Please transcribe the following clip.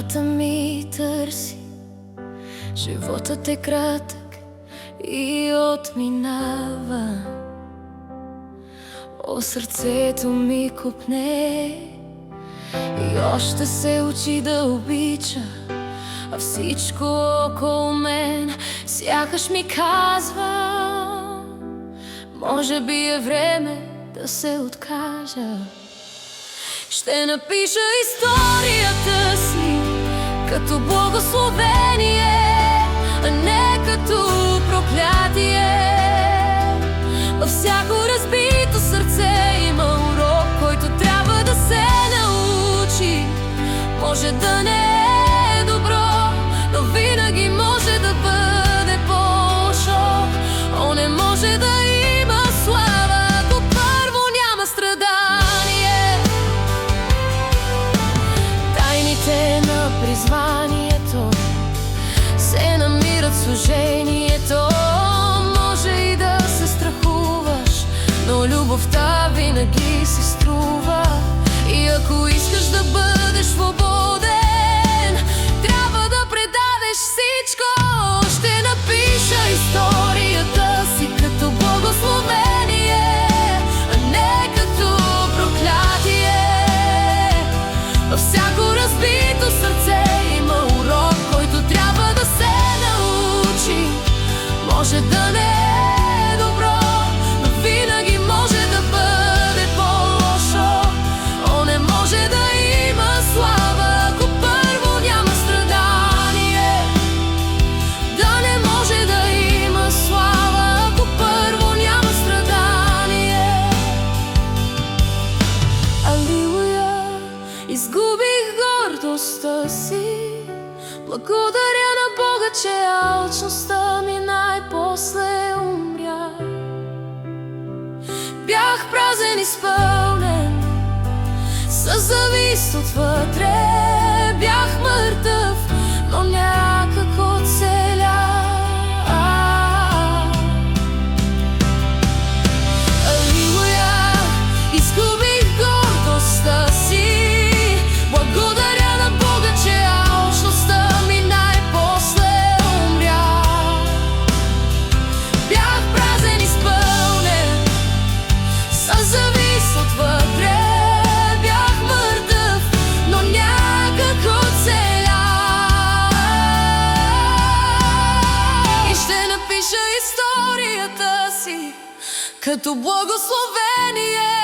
Съдбата ми търси, животът е кратък и отминава. О, сърцето ми копне и още се учи да обича, а всичко около мен сякаш ми казва: може би е време да се откажа. Ще напиша историята си като благословение, а не като проклятие. Във всяко разбито сърце има урок, който трябва да се научи. Може да не е добро, но винаги може да бъде по-лошо. О, не може да има слава, ако първо няма страдание. Тайните на призванието се намират в служението. Може и да се страхуваш, но любовта винаги си струва. И ако искаш да бъдеш свободен, трябва да предадеш всичко. Ще напиша историята си като благословение, а не като проклятие. Във всяко разбито сърце има урок, който трябва да се научи. Може да не е добро, но винаги може да бъде по-лошо. О, не може да има слава, ако първо няма страдание. Да, не може да има слава, ако първо няма страдание. Алилуя, изгубих гордостта си. Благодаря на Бога, че алчността ми най-после умря. Бях празен, изпълнен със завист отвътре. Бях мъртъв, но някак оцеля. Алилуя, изгубих гордостта си. Благодаря на Бога, че алчността ми най-после умря. Бях празен, изпълнен със завист отвътре. Бях мъртъв, но някак оцеля. И ще напиша историята си като благословение,